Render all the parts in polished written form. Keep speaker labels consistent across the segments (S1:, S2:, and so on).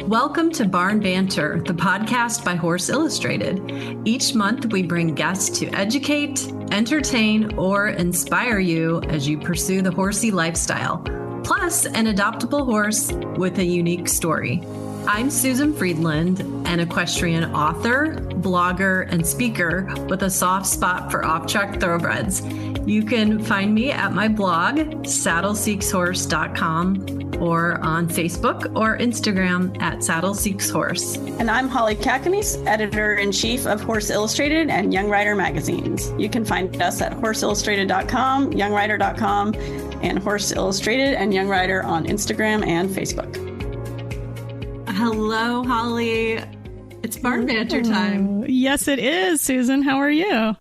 S1: Welcome to Barn Banter, the podcast by Horse Illustrated. Each month, we bring guests to educate, entertain, or inspire you as you pursue the horsey lifestyle, plus an adoptable horse with a unique story. I'm Susan Friedland, an equestrian author, blogger, and speaker with a soft spot for off-track thoroughbreds. You can find me at my blog, saddleseekshorse.com, or on Facebook or Instagram at saddleseekshorse.
S2: And I'm Holly Kakamis, editor-in-chief of Horse Illustrated and Young Rider magazines. You can find us at horseillustrated.com, youngrider.com, and Horse Illustrated and Young Rider on Instagram and Facebook.
S1: Hello, Holly. It's Barn Banter time.
S3: Yes, it is. Susan, how are you?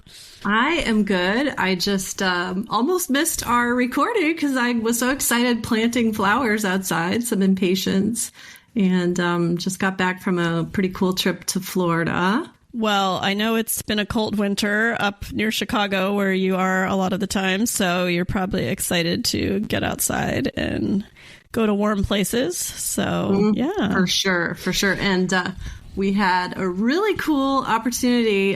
S1: I am good. I just almost missed our recording because I was so excited planting flowers outside, some impatience, and just got back from a pretty cool trip to Florida.
S3: Well, I know it's been a cold winter up near Chicago where you are a lot of the time, so you're probably excited to get outside and go to warm places. So, yeah.
S1: For sure. And we had a really cool opportunity.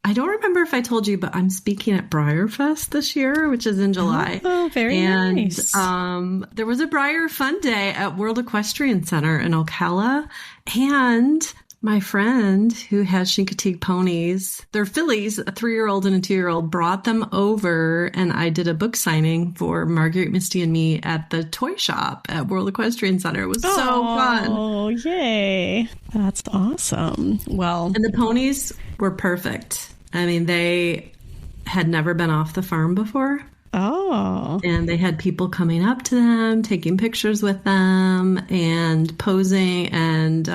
S1: I don't remember if I told you, but I'm speaking at BreyerFest this year, which is in July.
S3: Oh, very nice.
S1: There was a Breyer Fun Day at World Equestrian Center in Ocala. And my friend who has Chincoteague ponies, they're fillies, a 3-year-old and a 2-year-old, brought them over. And I did a book signing for Marguerite, Misty, and me at the toy shop at World Equestrian Center. It was so fun.
S3: Oh, yay. That's awesome. Well,
S1: and the ponies were perfect. I mean, they had never been off the farm before.
S3: Oh.
S1: And they had people coming up to them, taking pictures with them and posing. And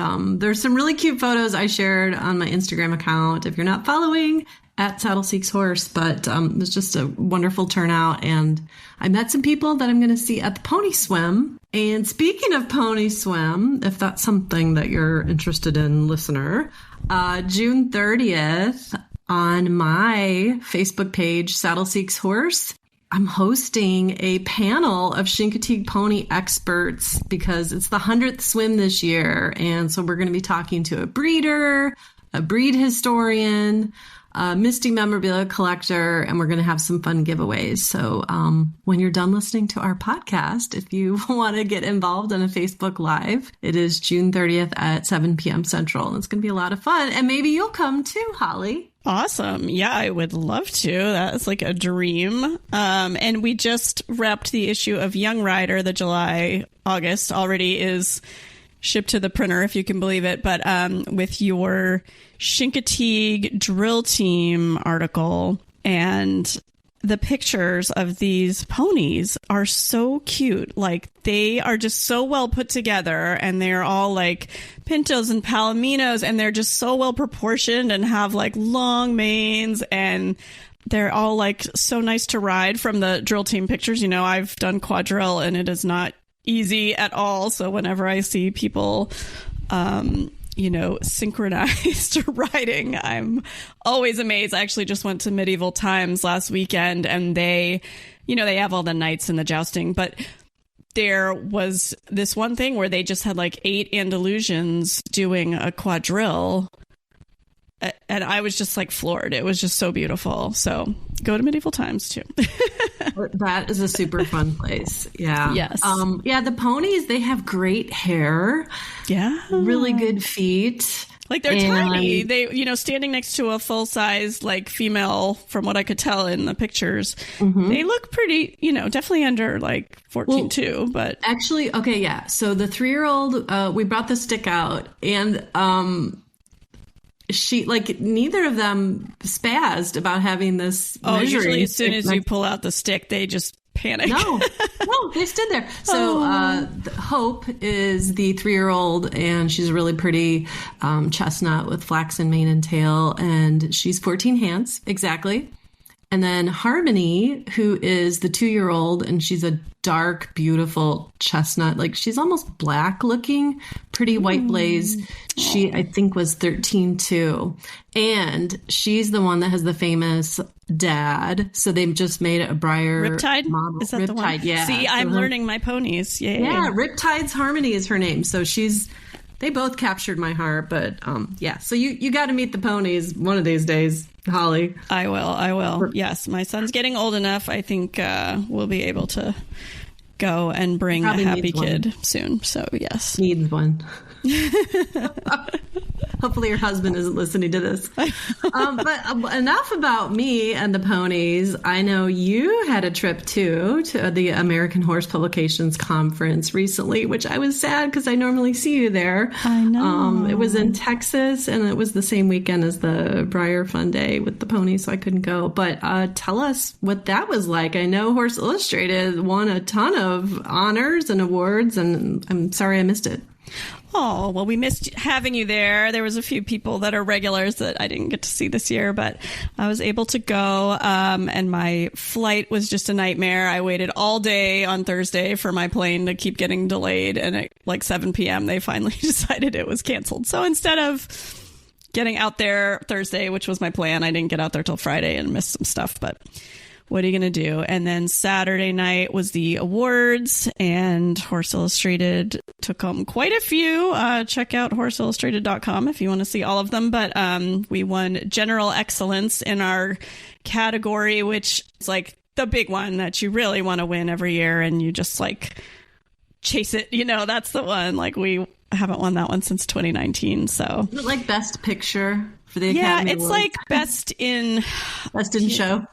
S1: there's some really cute photos I shared on my Instagram account. If you're not following, at Saddle Seeks Horse. But it was just a wonderful turnout. And I met some people that I'm going to see at the Pony Swim. And speaking of Pony Swim, if that's something that you're interested in, listener, June 30th, on my Facebook page, Saddle Seeks Horse, I'm hosting a panel of Chincoteague pony experts because it's the 100th swim this year. And so we're going to be talking to a breeder, a breed historian, a Misty memorabilia collector, and we're going to have some fun giveaways. So when you're done listening to our podcast, if you want to get involved in a Facebook Live, it is June 30th at 7 p.m. Central. And it's going to be a lot of fun. And maybe you'll come too, Holly.
S3: Awesome. Yeah, I would love to. That's like a dream. And we just wrapped the issue of Young Rider, the July-August already is shipped to the printer, if you can believe it. But with your Chincoteague drill team article, and the pictures of these ponies are so cute. Like, they are just so well put together, and they're all like pintos and palominos, and they're just so well proportioned and have like long manes, and they're all like so nice to ride from the drill team pictures. You know, I've done quadrille and it is not easy at all. So whenever I see people, synchronized riding, I'm always amazed. I actually just went to Medieval Times last weekend, and they have all the knights and the jousting, but there was this one thing where they just had like 8 Andalusians doing a quadrille, and I was just like floored. It was just so beautiful. So go to Medieval Times too.
S1: That is a super fun place. Yeah.
S3: Yes.
S1: The ponies, they have great hair.
S3: Yeah.
S1: Really good feet.
S3: Like, they're tiny. They, standing next to a full-size, like, female, from what I could tell in the pictures, they look pretty, definitely under, like, 14 too, but...
S1: Actually, okay, yeah. So the 3-year-old, we brought the stick out, and she, like, neither of them spazzed about having this measuring.
S3: Usually as soon as you pull out the stick, they just panic.
S1: No, they stood there. So Hope is the 3-year-old, and she's a really pretty chestnut with flaxen mane and tail, and she's 14 hands, exactly. And then Harmony, who is the 2-year-old, and she's a dark, beautiful chestnut. Like, she's almost black looking, pretty white blaze. She, I think, was 13 too. And she's the one that has the famous dad. So they've just made a Breyer
S3: Riptide
S1: model.
S3: Is that
S1: Riptide,
S3: the one?
S1: Yeah.
S3: See, I'm learning my ponies. Yay.
S1: Yeah, Riptide's Harmony is her name. So she's they both captured my heart. But yeah, so you got to meet the ponies one of these days, Holly.
S3: I will. Yes, my son's getting old enough. I think we'll be able to go and bring a happy kid soon. So yes,
S1: needs one. Hopefully your husband isn't listening to this. But enough about me and the ponies. I know you had a trip too to the American Horse Publications Conference recently, which I was sad because I normally see you there.
S3: I know.
S1: It was in Texas, and it was the same weekend as the Breyer Fun Day with the ponies, so I couldn't go. But tell us what that was like. I know Horse Illustrated won a ton of honors and awards, and I'm sorry I missed it.
S3: Oh, well, we missed having you there. There was a few people that are regulars that I didn't get to see this year, but I was able to go. And my flight was just a nightmare. I waited all day on Thursday for my plane to keep getting delayed. And at like 7 p.m., they finally decided it was canceled. So instead of getting out there Thursday, which was my plan, I didn't get out there till Friday and missed some stuff, but what are you going to do? And then Saturday night was the awards, and Horse Illustrated took home quite a few. Check out horseillustrated.com if you want to see all of them. But we won General Excellence in our category, which is like the big one that you really want to win every year, and you just like chase it. You know, that's the one. Like we haven't won that one since 2019. So
S1: is it like Best Picture? For the Academy
S3: it's
S1: Awards?
S3: like best in
S1: show.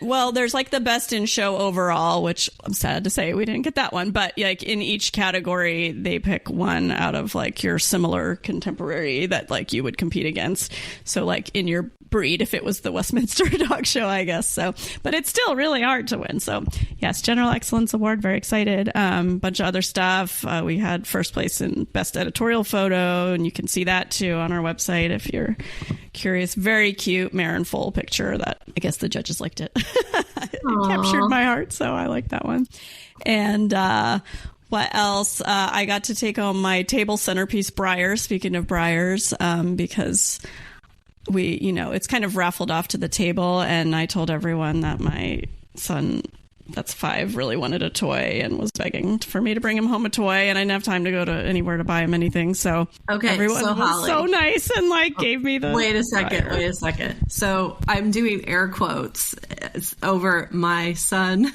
S3: Well, there's like the best in show overall, which I'm sad to say we didn't get that one. But like in each category, they pick one out of like your similar contemporary that like you would compete against. So like in your breed, if it was the Westminster Dog Show, I guess. So, but it's still really hard to win. So yes, General Excellence Award. Very excited. Bunch of other stuff. We had first place in best editorial photo, and you can see that too on our website if you're curious. Very cute mare and foal picture that I guess the judges liked it. It captured my heart, so I like that one. And what else? I got to take home my table centerpiece Breyer, speaking of Breyers, because it's kind of raffled off to the table, and I told everyone that my son, that's 5, really wanted a toy and was begging for me to bring him home a toy, and I didn't have time to go to anywhere to buy him anything. So everyone was Holly, so nice and like gave me the
S1: Wait a second. So I'm doing air quotes over my son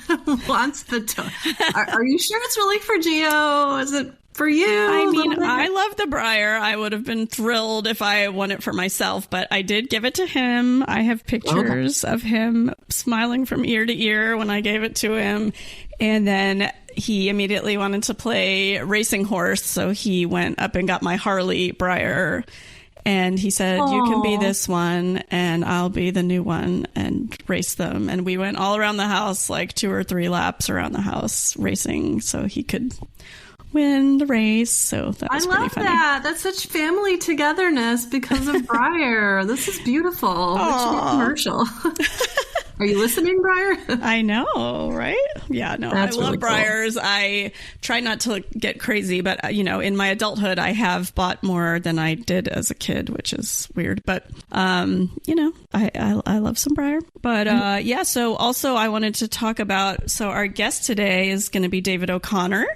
S1: wants the toy. Are you sure it's really for Gio? Is it for you?
S3: I mean, I love the Breyer. I would have been thrilled if I won it for myself, but I did give it to him. I have pictures of him smiling from ear to ear when I gave it to him. And then he immediately wanted to play racing horse. So he went up and got my Harley Breyer. And he said, you can be this one and I'll be the new one, and race them. And we went all around the house, like 2 or 3 laps around the house racing so he could win the race. So that was pretty funny. I love
S1: that. That's such family togetherness because of Breyer. This is beautiful. Which commercial. Are you listening, Breyer?
S3: I know, right? Yeah, no, I love really Breyers. Cool. I try not to get crazy, but in my adulthood, I have bought more than I did as a kid, which is weird. But I love some Breyer. But so also I wanted to talk about. So our guest today is going to be David O'Connor,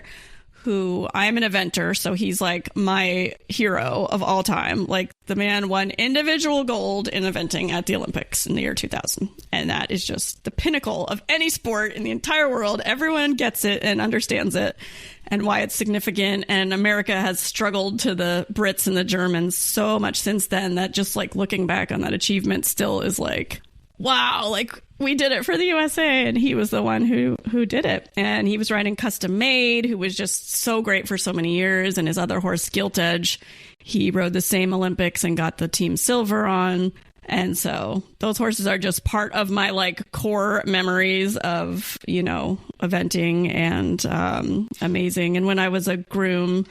S3: who I'm an eventer, so he's like my hero of all time. Like the man won individual gold in eventing at the Olympics in the year 2000. And that is just the pinnacle of any sport in the entire world. Everyone gets it and understands it and why it's significant. And America has struggled to the Brits and the Germans so much since then that just like looking back on that achievement still is like, wow, like we did it for the USA, and he was the one who did it. And he was riding Custom Made, who was just so great for so many years. And his other horse, Gilt Edge, he rode the same Olympics and got the team silver on. And so those horses are just part of my like core memories of, eventing and amazing. And when I was a groom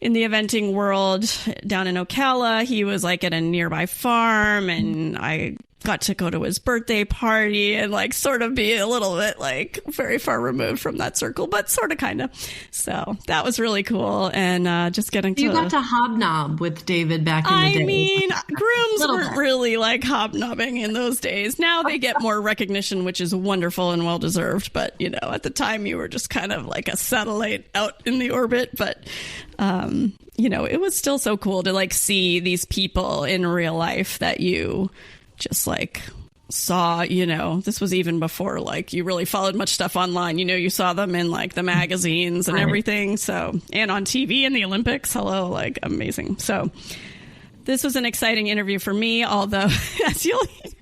S3: in the eventing world down in Ocala, he was like at a nearby farm, and I got to go to his birthday party and like sort of be a little bit like very far removed from that circle, but sort of kind of. So that was really cool. And just getting to...
S1: You got to hobnob with David back in the day.
S3: I mean, grooms weren't really like hobnobbing in those days. Now they get more recognition, which is wonderful and well-deserved. But, you know, at the time you were just kind of like a satellite out in the orbit. But, you know, it was still so cool to like see these people in real life that you just like saw. You know, this was even before like you really followed much stuff online. You know, you saw them in like the magazines and everything. So, and on TV in the Olympics. Hello, like amazing. So this was an exciting interview for me, although as you'll hear,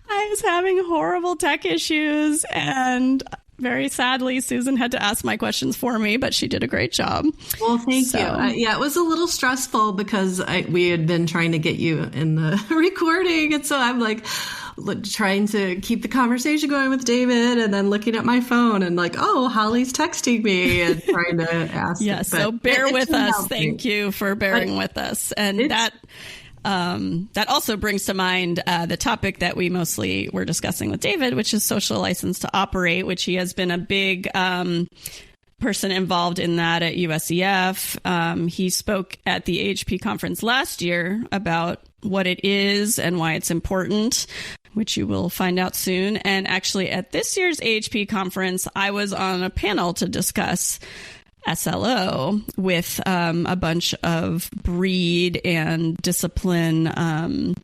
S3: I was having horrible tech issues, and very sadly, Susan had to ask my questions for me, but she did a great job.
S1: Well, thank you. Yeah, it was a little stressful because we had been trying to get you in the recording. And so I'm like trying to keep the conversation going with David and then looking at my phone and like, oh, Holly's texting me and trying to ask.
S3: Yes, so bear with us. Thank you for bearing with us. And that also brings to mind the topic that we mostly were discussing with David, which is social license to operate, which he has been a big person involved in that at USEF. He spoke at the AHP conference last year about what it is and why it's important, which you will find out soon. And actually at this year's AHP conference, I was on a panel to discuss SLO with a bunch of breed and discipline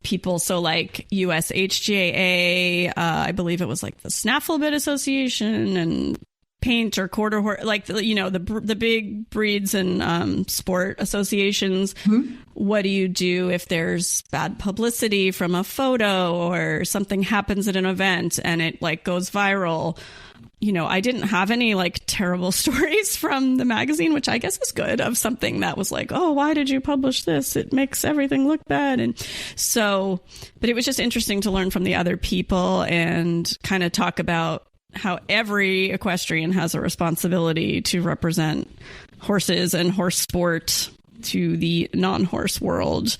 S3: people. So like USHGAA, I believe it was like the Snaffle Bit Association and paint or quarter horse, like, you know, the big breeds and sport associations. Mm-hmm. What do you do if there's bad publicity from a photo or something happens at an event and it like goes viral? You know, I didn't have any like terrible stories from the magazine, which I guess is good, of something that was like, oh, why did you publish this? It makes everything look bad. And so, but it was just interesting to learn from the other people and kind of talk about how every equestrian has a responsibility to represent horses and horse sport to the non-horse world.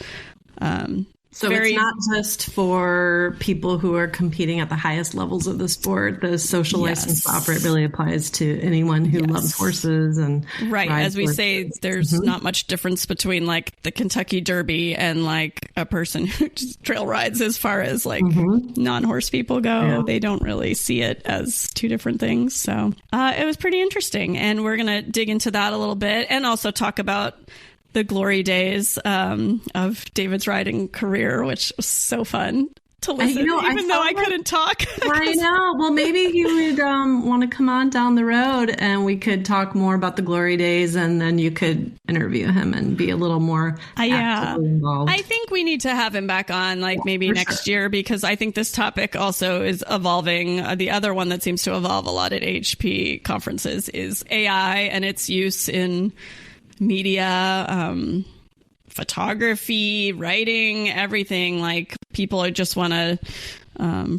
S1: So it's not just for people who are competing at the highest levels of the sport. The social license to operate really applies to anyone who loves horses and
S3: as we say, there's not much difference between like the Kentucky Derby and like a person who just trail rides as far as like non-horse people go. Yeah. They don't really see it as two different things. So it was pretty interesting. And we're going to dig into that a little bit and also talk about the glory days of David's riding career, which was so fun to listen, even though I couldn't talk.
S1: I know. Well, maybe he would want to come on down the road and we could talk more about the glory days, and then you could interview him and be a little more actively involved.
S3: I think we need to have him back on maybe next year, because I think this topic also is evolving. The other one that seems to evolve a lot at HP conferences is AI and its use in media, photography, writing, everything. Like people just want to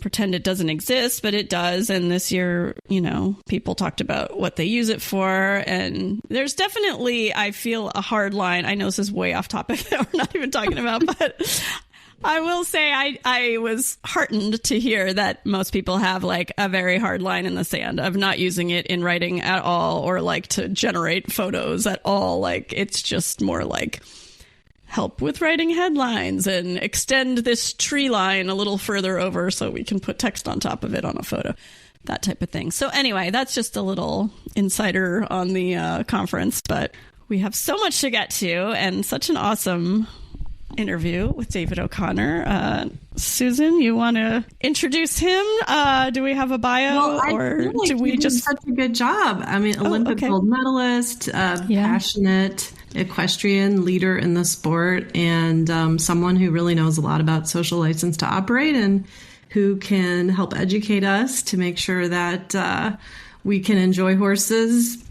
S3: pretend it doesn't exist, but it does. And this year, you know, people talked about what they use it for. And there's definitely, I feel, a hard line. I know this is way off topic that we're not even talking about, but I will say I was heartened to hear that most people have like a very hard line in the sand of not using it in writing at all, or like to generate photos at all. Like it's just more like help with writing headlines and extend this tree line a little further over so we can put text on top of it on a photo, that type of thing. So anyway, that's just a little insider on the conference, but we have so much to get to and such an awesome interview with David O'Connor. Susan, you want to introduce him? Do we have a bio, or do we just
S1: such a good job? I mean, Olympic gold medalist, passionate equestrian leader in the sport, and someone who really knows a lot about social license to operate and who can help educate us to make sure that we can enjoy horses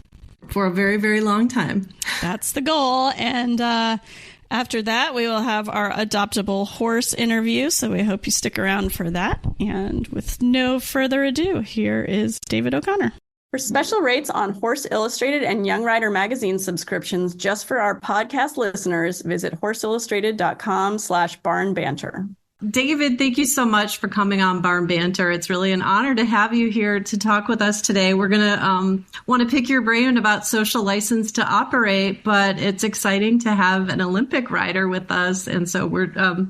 S1: for a very, very long time.
S3: That's the goal. And after that, we will have our adoptable horse interview, so we hope you stick around for that. And with no further ado, here is David O'Connor.
S2: For special rates on Horse Illustrated and Young Rider magazine subscriptions just for our podcast listeners, visit horseillustrated.com/barnbanter.
S1: David, thank you so much for coming on Barn Banter. It's really an honor to have you here to talk with us today. We're going to want to pick your brain about social license to operate, but it's exciting to have an Olympic rider with us. And so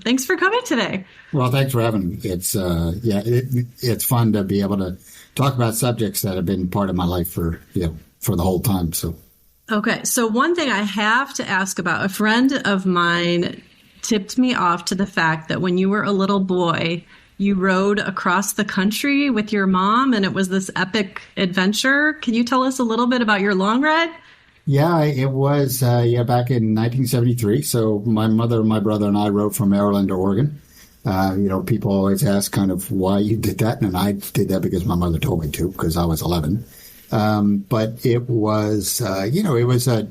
S1: thanks for coming today.
S4: Well, thanks for having me. It's it's fun to be able to talk about subjects that have been part of my life for the whole time. So,
S1: okay. So one thing I have to ask about, a friend of mine tipped me off to the fact that when you were a little boy, you rode across the country with your mom, and it was this epic adventure. Can you tell us a little bit about your long ride?
S4: Yeah, it was back in 1973. So my mother, my brother, and I rode from Maryland to Oregon. People always ask kind of why you did that, and I did that because my mother told me to, because I was 11. But it was, it was a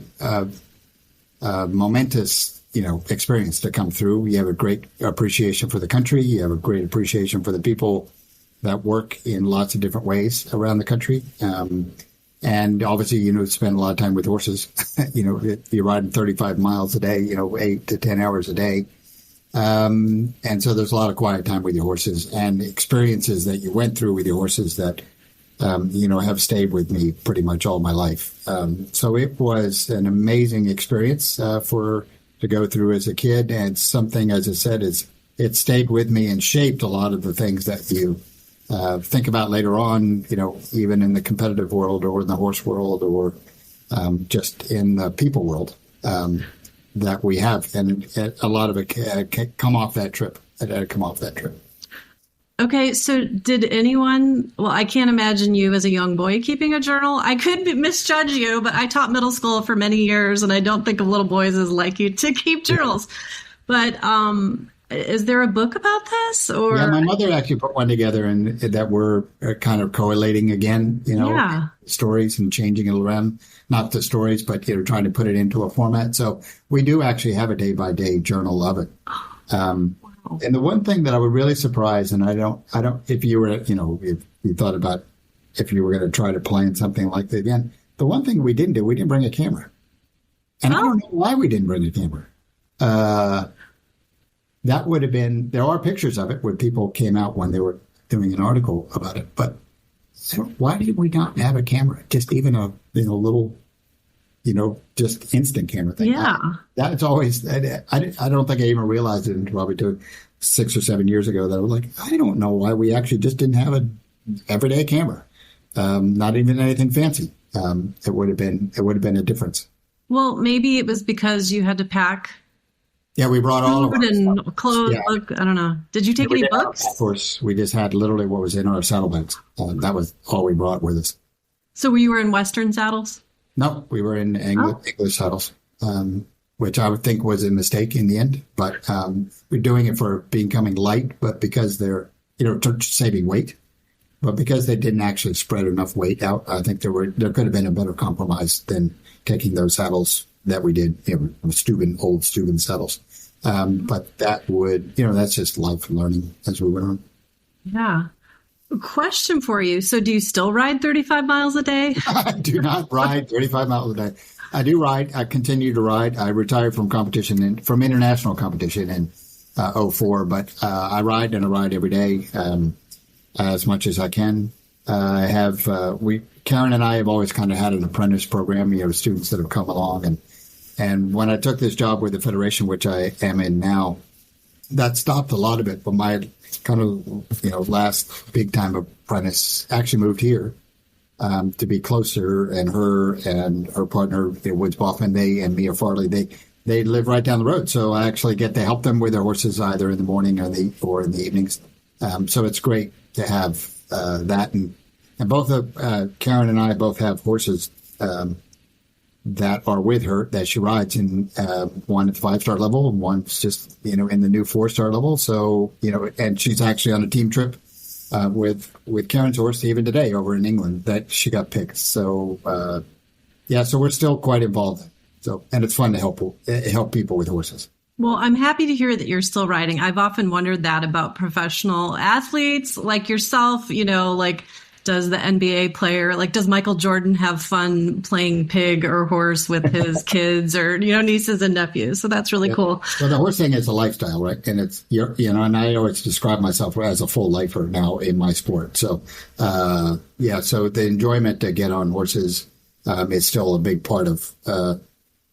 S4: momentous experience to come through. You have a great appreciation for the country. You have a great appreciation for the people that work in lots of different ways around the country. And obviously, spend a lot of time with horses. You're riding 35 miles a day, 8 to 10 hours a day. And so there's a lot of quiet time with your horses and experiences that you went through with your horses that, have stayed with me pretty much all my life. So it was an amazing experience, to go through as a kid, and something, as I said, it stayed with me and shaped a lot of the things that you think about later on, even in the competitive world or in the horse world or just in the people world that we have. And a lot of it come off that trip. It had come off that trip.
S1: Okay, so did anyone, I can't imagine you as a young boy keeping a journal. I could misjudge you, but I taught middle school for many years, and I don't think of little boys as like you to keep journals. Yeah. But is there a book about this? Or
S4: yeah, my mother actually put one together, and that we're kind of collating again, stories and changing it around. Not the stories, but trying to put it into a format. So we do actually have a day-by-day journal of it. And the one thing that I was really surprised, and I don't, if you were, if you thought about if you were going to try to plan something like that again, the one thing we didn't do, we didn't bring a camera. And I don't know why we didn't bring a camera. That would have been, there are pictures of it where people came out when they were doing an article about it, but why did we not have a camera? Just even a little, just instant camera thing.
S1: Yeah.
S4: That's always, I don't think I even realized it until probably 6 or 7 years ago that I was like, I don't know why we actually just didn't have an everyday camera. Not even anything fancy. It would have been a difference.
S1: Well, maybe it was because you had to pack.
S4: Yeah, we brought all of
S1: and clothes.
S4: Yeah.
S1: I don't know. Did you take any books?
S4: Of course, we just had literally what was in our saddlebags. That was all we brought with us.
S1: So you were in Western saddles?
S4: No, we were in English saddles, which I would think was a mistake in the end. But we're doing it for becoming light, but because they're, saving weight. But because they didn't actually spread enough weight out, I think there could have been a better compromise than taking those saddles that we did, old Steuben saddles. But that would, that's just life learning as we went on.
S1: Yeah. Question for you. So do you still ride 35 miles a day?
S4: I do not ride 35 miles a day. I do ride. I continue to ride. I retired from competition from international competition in 2004, but I ride every day as much as I can. I have, Karen and I have always kind of had an apprentice program, students that have come along. And when I took this job with the Federation, which I am in now, that stopped a lot of it. But my kind of, last big time apprentice actually moved here to be closer. And her partner, Woods Boffman, they and Mia Farley, they live right down the road. So I actually get to help them with their horses either in the morning or in the evenings. So it's great to have that. And both Karen and I both have horses that are with her that she rides in, one at the 5-star level and one's just, in the new 4-star level. So, and she's actually on a team trip with Karen's horse even today over in England that she got picked. So, so we're still quite involved. So, and it's fun to help people with horses.
S1: Well, I'm happy to hear that you're still riding. I've often wondered that about professional athletes like yourself, does the NBA player, like, does Michael Jordan have fun playing pig or horse with his kids or, nieces and nephews? So that's really cool.
S4: Well, the horse thing is a lifestyle, right? And it's, and I always describe myself as a full lifer now in my sport. So, so the enjoyment to get on horses is still a big part of,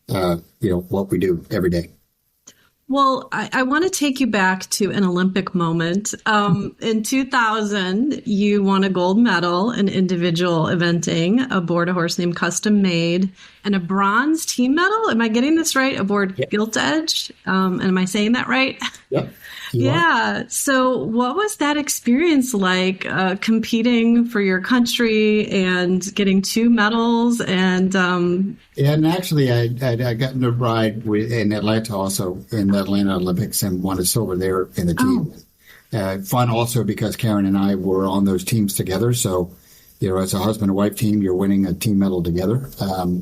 S4: what we do every day.
S1: Well, I want to take you back to an Olympic moment. In 2000, you won a gold medal in individual eventing aboard a horse named Custom Made and a bronze team medal. Am I getting this right? Aboard Gilt Edge. Am I saying that right?
S4: Yep.
S1: Yeah. So what was that experience like, competing for your country and getting 2 medals? And
S4: actually, I got to ride in Atlanta also in the Atlanta Olympics and won a silver there in the team. Fun also because Karen and I were on those teams together. So, as a husband and wife team, you're winning a team medal together,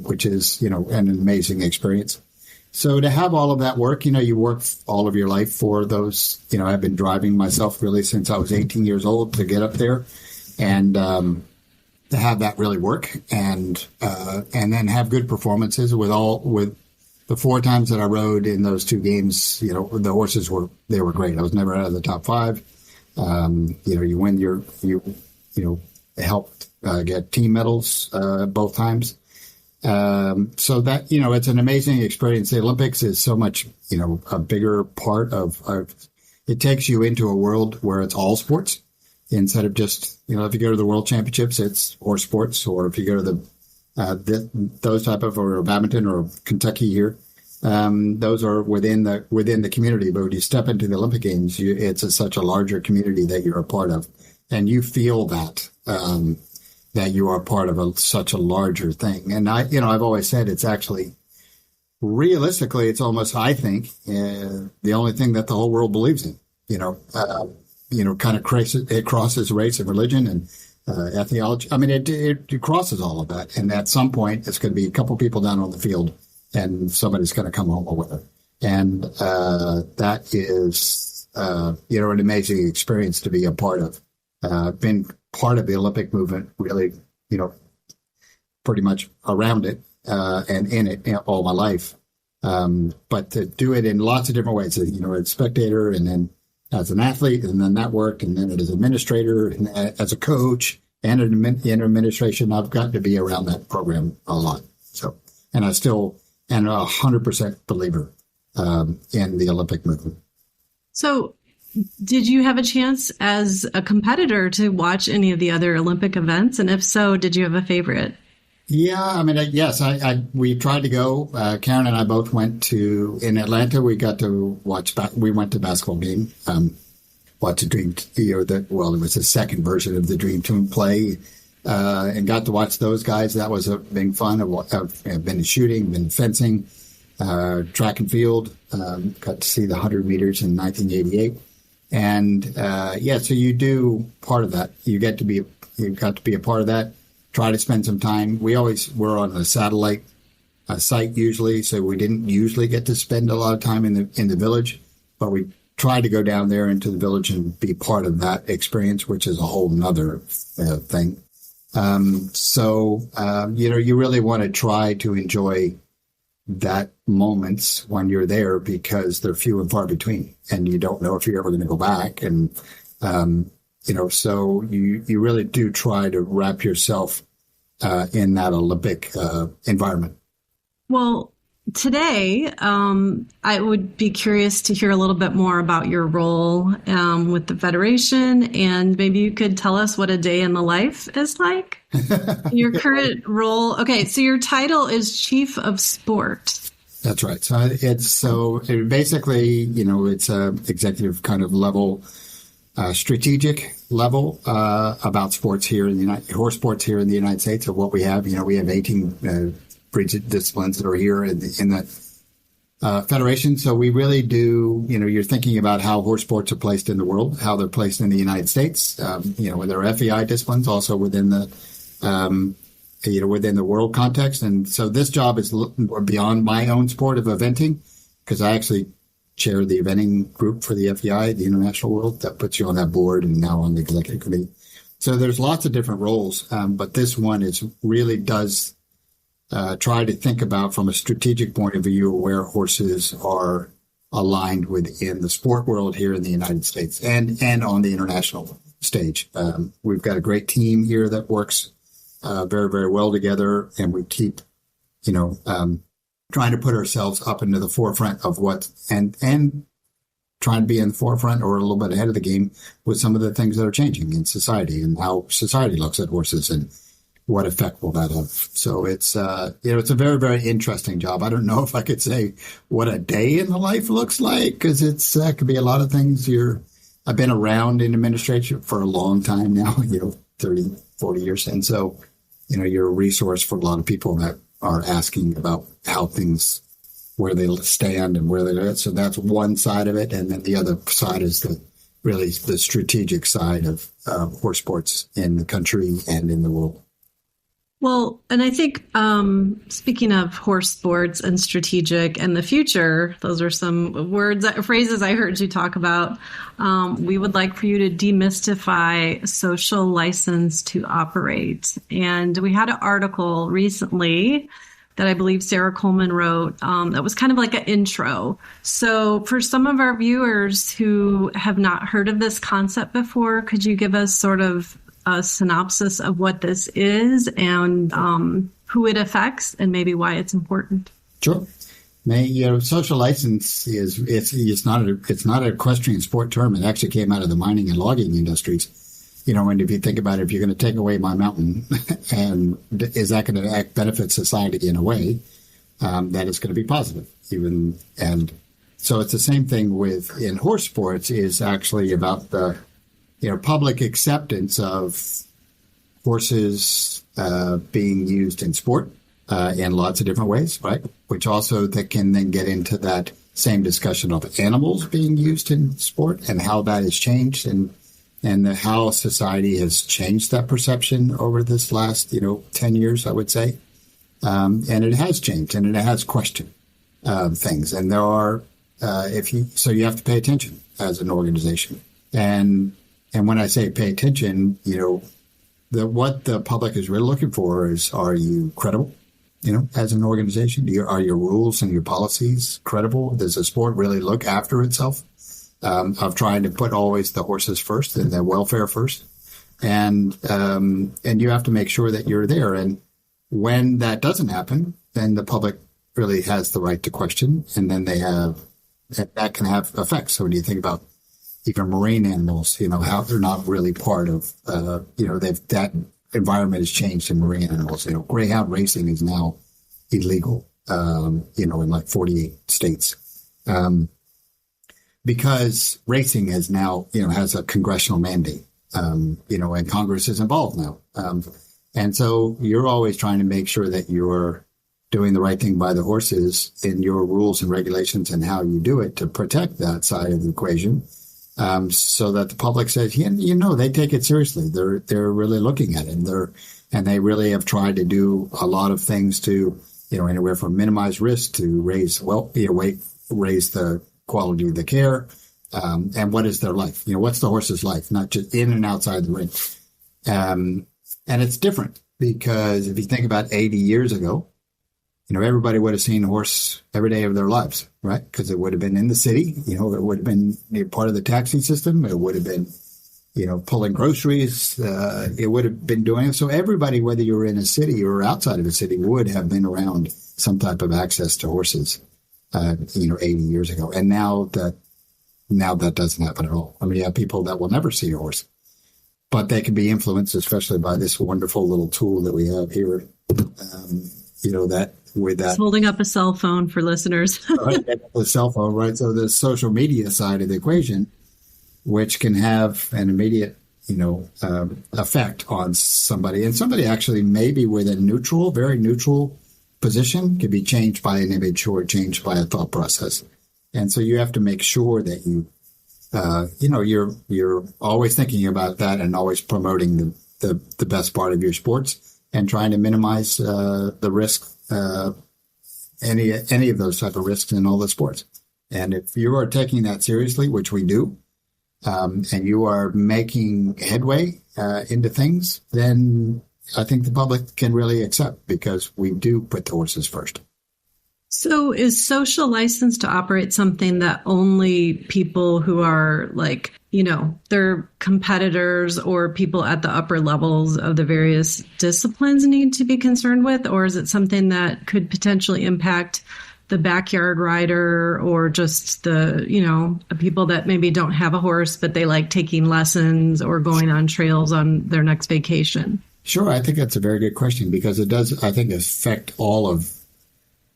S4: which is, an amazing experience. So to have all of that work, you work all of your life for those, I've been driving myself really since I was 18 years old to get up there and to have that really work and then have good performances with the 4 times that I rode in those 2 games, the horses were great. I was never out of the top 5. You win you helped get team medals both times. So that, it's an amazing experience. The Olympics is so much, a bigger part of it takes you into a world where it's all sports instead of just, if you go to the World Championships, it's horse sports, or if you go to those type of, or badminton or Kentucky here, those are within the community. But when you step into the Olympic Games, it's such a larger community that you're a part of, and you feel that, that you are part of such a larger thing. And I've always said it's actually, realistically, it's almost, I think, the only thing that the whole world believes in, kind of it crosses race and religion and ethnology. I mean, it crosses all of that. And at some point, it's going to be a couple people down on the field and somebody's going to come home with it. And that is, an amazing experience to be a part of. Been part of the Olympic movement, really, pretty much around it and in it all my life. But to do it in lots of different ways, as a spectator, and then as an athlete, and then that work, and then as an administrator, and as a coach, and in administration, I've gotten to be around that program a lot. So, and I still am 100% believer in the Olympic movement. So,
S1: did you have a chance as a competitor to watch any of the other Olympic events? And if so, did you have a favorite?
S4: Yeah, I mean, yes, we tried to go. Karen and I both went in Atlanta. We got to watch, we went to basketball game, watch a Dream, it was the second version of the Dream Team play, and got to watch those guys. That was been fun. I've been to shooting, been to fencing, track and field, got to see the 100 meters in 1988. And, so you do part of that. You got to be a part of that. Try to spend some time. We always were on a satellite site usually, so we didn't usually get to spend a lot of time in the village, but we tried to go down there into the village and be part of that experience, which is a whole nother thing. You really want to try to enjoy that moments when you're there, because they're few and far between, and you don't know if you're ever going to go back. And, so you really do try to wrap yourself in that Olympic environment.
S1: Well, today, I would be curious to hear a little bit more about your role with the Federation, and maybe you could tell us what a day in the life is like. Your current role. Okay, so your title is Chief of Sport.
S4: That's right. So it's basically, it's a executive kind of level, strategic level about sports here in the horse sports here in the United States. Of what we have, we have 18 breeds disciplines that are here in the federation. So we really do, you're thinking about how horse sports are placed in the world, how they're placed in the United States, with their FEI disciplines, also within the, within the world context. And so this job is beyond my own sport of eventing, because I actually chair the eventing group for the FEI, the International World, that puts you on that board and now on the executive committee. So there's lots of different roles, but this one is really does try to think about from a strategic point of view where horses are aligned within the sport world here in the United States and on the international stage. We've got a great team here that works very, very well together, and we keep, trying to put ourselves up into the forefront of what and trying to be in the forefront or a little bit ahead of the game with some of the things that are changing in society and how society looks at horses and what effect will that have. So it's it's a very, very interesting job. I don't know if I could say what a day in the life looks like, because it's could be a lot of things. I've been around in administration for a long time now, 30, 40 years. And so, you're a resource for a lot of people that are asking about how things, where they stand and where they're at. So that's one side of it. And then the other side is the strategic side of horse sports in the country and in the world.
S1: Well, and I think speaking of horse sports and strategic and the future, those are some phrases I heard you talk about. We would like for you to demystify social license to operate. And we had an article recently that I believe Sarah Coleman wrote that was kind of like an intro. So for some of our viewers who have not heard of this concept before, could you give us sort of a synopsis of what this is and who it affects and maybe why it's important?
S4: Sure. Social license it's not an equestrian sport term. It actually came out of the mining and logging industries. And if you think about it, if you're going to take away my mountain, and is that going to benefit society in a way that is going to be positive? And so it's the same thing in horse sports is actually about the public acceptance of horses being used in sport in lots of different ways, right? Which also that can then get into that same discussion of animals being used in sport and how that has changed and how society has changed that perception over this last, 10 years, I would say. And it has changed and it has questioned things. And there are, so you have to pay attention as an organization. And when I say pay attention, what the public is really looking for is, are you credible, as an organization? Are your rules and your policies credible? Does the sport really look after itself? Of trying to put always the horses first and their welfare first. And you have to make sure that you're there. And when that doesn't happen, then the public really has the right to question. And then that can have effects. So when you think about even marine animals, how they're not really part of, that environment has changed in marine animals. Greyhound racing is now illegal, in like 48 states. Because racing is now, has a congressional mandate, and Congress is involved now. And so you're always trying to make sure that you're doing the right thing by the horses in your rules and regulations and how you do it to protect that side of the equation. So that the public says, they take it seriously. They're really looking at it and they really have tried to do a lot of things to, anywhere from minimize risk to raise the quality of the care, and what is their life? What's the horse's life, not just in and outside the ring. And it's different because if you think about 80 years ago, everybody would have seen a horse every day of their lives, right? Because it would have been in the city, it would have been part of the taxi system. It would have been, pulling groceries. It would have been doing it. So everybody, whether you were in a city or outside of a city, would have been around some type of access to horses. 80 years ago. And now that doesn't happen at all. I mean, you have people that will never see a horse, but they can be influenced, especially by this wonderful little tool that we have here. It's
S1: holding up a cell phone for listeners.
S4: Right, the cell phone, right? So the social media side of the equation, which can have an immediate, effect on somebody, and somebody actually maybe with a very neutral position could be changed by an image or changed by a thought process. And so you have to make sure that you're always thinking about that and always promoting the best part of your sports and trying to minimize the risk, any of those type of risks in all the sports. And if you are taking that seriously, which we do, and you are making headway into things, then I think the public can really accept, because we do put the horses first.
S1: So is social license to operate something that only people who are like, they're competitors or people at the upper levels of the various disciplines need to be concerned with? Or is it something that could potentially impact the backyard rider, or just the, people that maybe don't have a horse, but they like taking lessons or going on trails on their next vacation?
S4: Sure. I think that's a very good question, because it does, I think, affect all of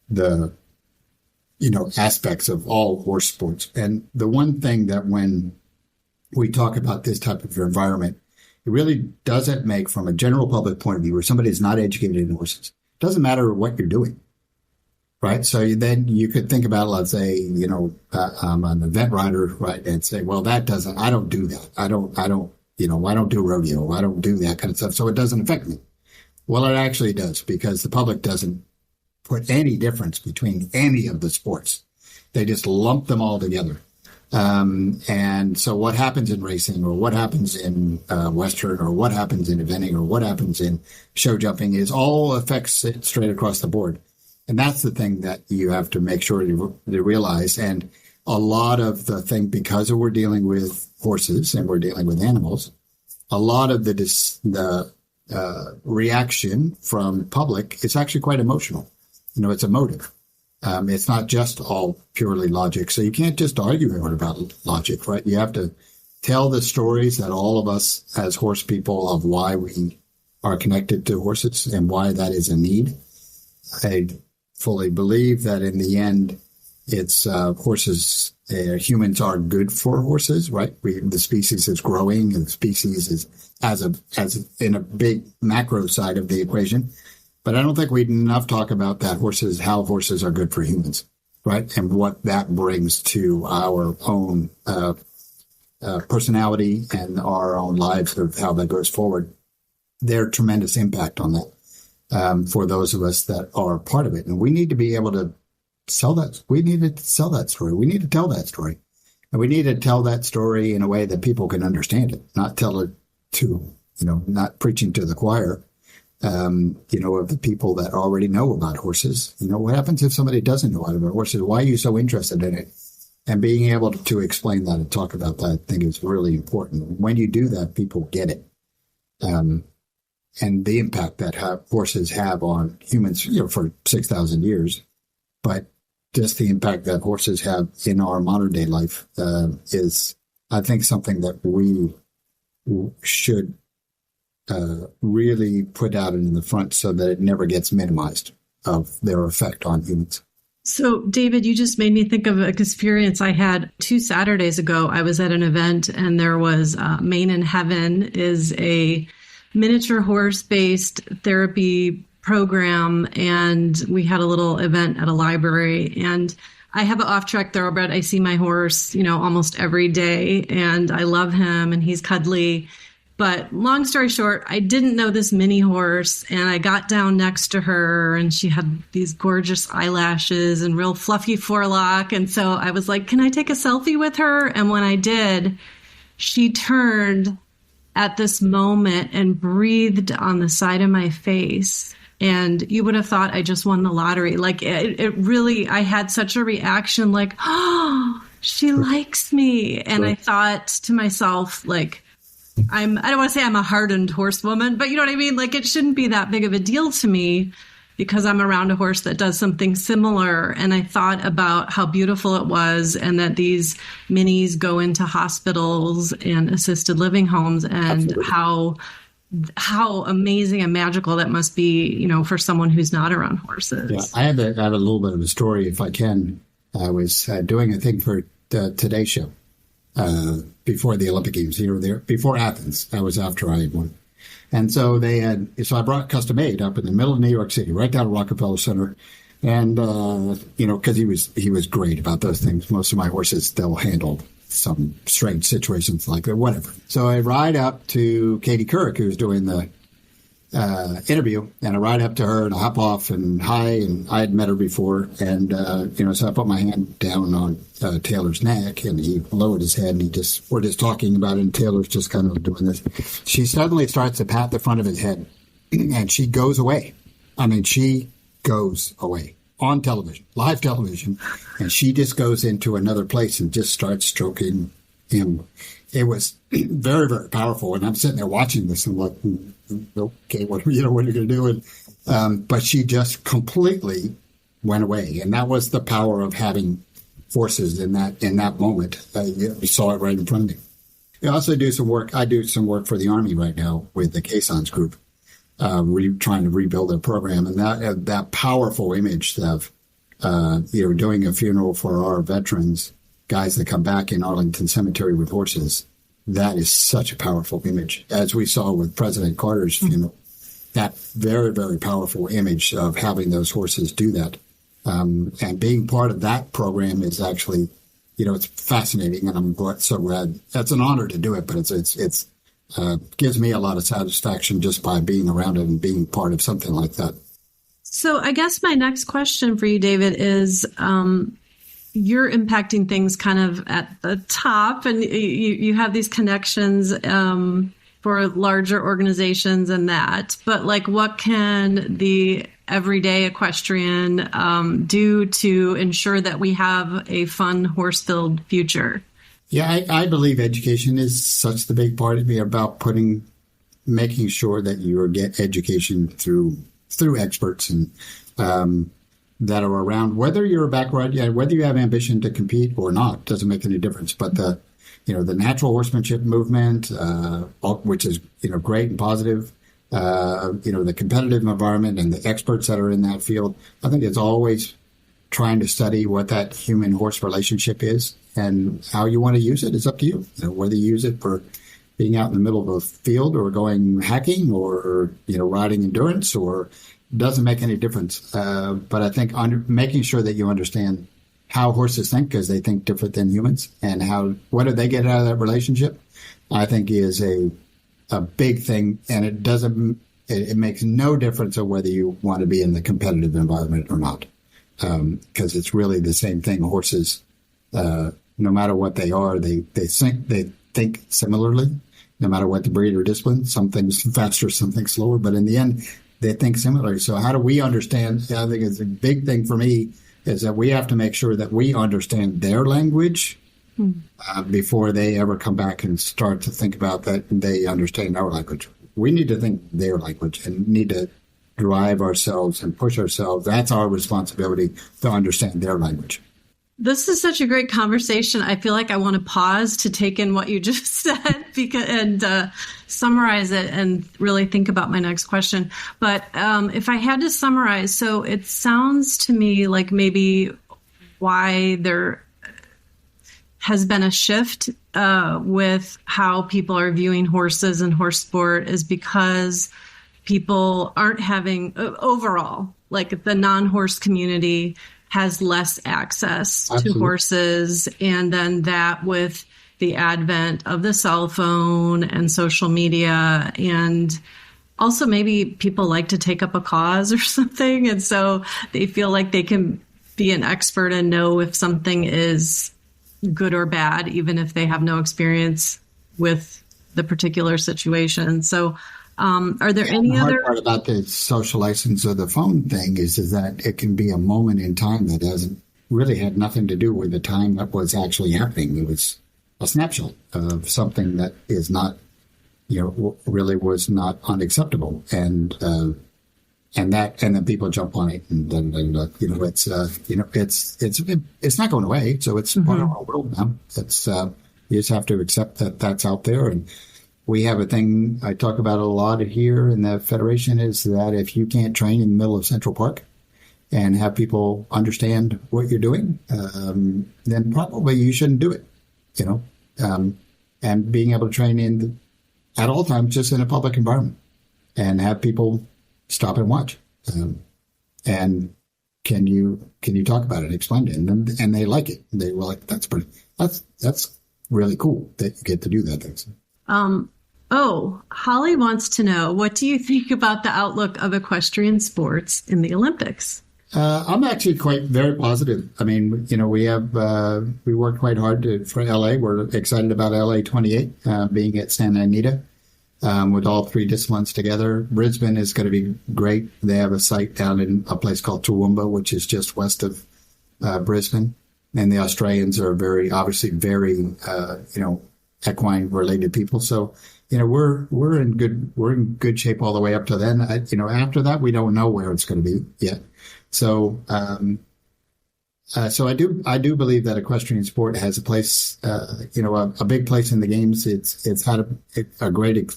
S4: the, aspects of all horse sports. And the one thing that when we talk about this type of environment, it really doesn't make, from a general public point of view, where somebody is not educated in horses, it doesn't matter what you're doing, right? So then you could think about, let's say, I'm an event rider, right? And say, well, I don't do that. I don't do rodeo. I don't do that kind of stuff. So it doesn't affect me. Well, it actually does, because the public doesn't put any difference between any of the sports. They just lump them all together. And so what happens in racing, or what happens in Western, or what happens in eventing, or what happens in show jumping is all affects it straight across the board. And that's the thing that you have to make sure to realize. And a lot of the thing, because we're dealing with horses and we're dealing with animals, a lot of the reaction from public is actually quite emotional. It's emotive. It's not just all purely logic. So you can't just argue about logic, right? You have to tell the stories that all of us as horse people, of why we are connected to horses and why that is a need. I fully believe that in the end, it's horses. Humans are good for horses, right? The species is growing, and the species is as in a big macro side of the equation. But I don't think we'd enough talk about that how horses are good for humans, right? And what that brings to our own personality and our own lives, of how that goes forward. Their tremendous impact on that for those of us that are part of it. And we need to be able to sell that. We need to sell that story. We need to tell that story. And we need to tell that story in a way that people can understand it, not tell it to, not preaching to the choir. Of the people that already know about horses. What happens if somebody doesn't know about horses? Why are you so interested in it? And being able to explain that and talk about that, I think, is really important. When you do that, people get it. And the impact that horses have on humans, for 6,000 years. But just the impact that horses have in our modern day life is, I think, something that we should really put out in the front, so that it never gets minimized of their effect on humans.
S1: So, David, you just made me think of an experience I had 2 Saturdays ago. I was at an event, and there was Mane in Heaven is a miniature horse-based therapy program, and we had a little event at a library. And I have an off-track thoroughbred. I see my horse, almost every day, and I love him, and he's cuddly. But long story short, I didn't know this mini horse, and I got down next to her, and she had these gorgeous eyelashes and real fluffy forelock. And so I was like, can I take a selfie with her? And when I did, she turned at this moment and breathed on the side of my face. And you would have thought I just won the lottery. Like it really, I had such a reaction like, oh, she likes me. And I thought to myself, like, I don't want to say I'm a hardened horsewoman, but you know what I mean? Like, it shouldn't be that big of a deal to me because I'm around a horse that does something similar. And I thought about how beautiful it was, and that these minis go into hospitals and assisted living homes, and how amazing and magical that must be, for someone who's not around horses. Yeah,
S4: I have a little bit of a story, if I can. I was doing a thing for the Today Show. Before the Olympic Games, before Athens. That was after I had won. And so I brought custom made up in the middle of New York City, right down at Rockefeller Center. And, because he was great about those things. Most of my horses still handled some strange situations like that, whatever. So I ride up to Katie Couric, who's doing the interview, and I ride up to her and I hop off and hi, and I had met her before, and so I put my hand down on Taylor's neck, and he lowered his head, and we're just talking about it, and Taylor's just kind of doing this. She suddenly starts to pat the front of his head, and she goes away. I mean, she goes away on television, live television, and she just goes into another place and just starts stroking him. It was very, very powerful, and I'm sitting there watching this and like, okay, what are you going to do? And but she just completely went away, and that was the power of having forces in that moment. You saw it right in front of me. I also do some work. I do some work for the Army right now with the Caissons group, trying to rebuild their program, and that powerful image of doing a funeral for our veterans, guys that come back in Arlington Cemetery with horses. That is such a powerful image, as we saw with President Carter's funeral. That very, very powerful image of having those horses do that, and being part of that program is actually, it's fascinating, and I'm so glad. That's an honor to do it, but it's gives me a lot of satisfaction just by being around it and being part of something like that.
S1: So I guess my next question for you, David, is you're impacting things kind of at the top, and you have these connections for larger organizations and that. But like, what can the everyday equestrian do to ensure that we have a fun horse-filled future?
S4: Yeah, I believe education is such the big part of me about making sure that you get education through experts and that are around, whether you're a backward, whether you have ambition to compete or not, doesn't make any difference. But the natural horsemanship movement, which is, great and positive, the competitive environment and the experts that are in that field, I think it's always trying to study what that human-horse relationship is, and how you want to use it is up to you. Whether you use it for being out in the middle of a field or going hacking or, riding endurance, or doesn't make any difference. But I think making sure that you understand how horses think, because they think different than humans, and what do they get out of that relationship, I think is a big thing. And it makes no difference of whether you want to be in the competitive environment or not. Because it's really the same thing. Horses, no matter what they are, they think similarly, no matter what the breed or discipline. Some things faster, some things slower, but in the end, they think similarly. So how do we understand? I think it's a big thing for me is that we have to make sure that we understand their language before they ever come back and start to think about that they understand our language. We need to think their language and need to drive ourselves and push ourselves. That's our responsibility, to understand their language.
S1: This is such a great conversation. I feel like I want to pause to take in what you just said and summarize it and really think about my next question. But if I had to summarize, so it sounds to me like maybe why there has been a shift with how people are viewing horses and horse sport is because people aren't having overall, like the non-horse community has less access to horses. And then that with the advent of the cell phone and social media, and also maybe people like to take up a cause or something. And so they feel like they can be an expert and know if something is good or bad, even if they have no experience with the particular situation. So are there any other...
S4: The hard part about the social license of the phone thing is that it can be a moment in time that hasn't really had nothing to do with the time that was actually happening. It was a snapshot of something that is not, really was not unacceptable. And then people jump on it, and then it's not going away. So it's part of our world now. It's you just have to accept that that's out there. And we have a thing I talk about a lot here in the Federation is that if you can't train in the middle of Central Park and have people understand what you're doing, then probably you shouldn't do it. And being able to train at all times, just in a public environment, and have people stop and watch. And can you talk about it, explain it, and they like it. They were like, that's really cool that you get to do that thing.
S1: Oh, Holly wants to know, what do you think about the outlook of equestrian sports in the Olympics?
S4: I'm actually very positive. I mean, we worked quite hard for LA. We're excited about LA 28 being at Santa Anita with all three disciplines together. Brisbane is going to be great. They have a site down in a place called Toowoomba, which is just west of Brisbane. And the Australians are very equine related people. So, we're in good shape all the way up to then. After that, we don't know where it's going to be yet. So, so I do believe that equestrian sport has a place, a big place in the games. It's had a great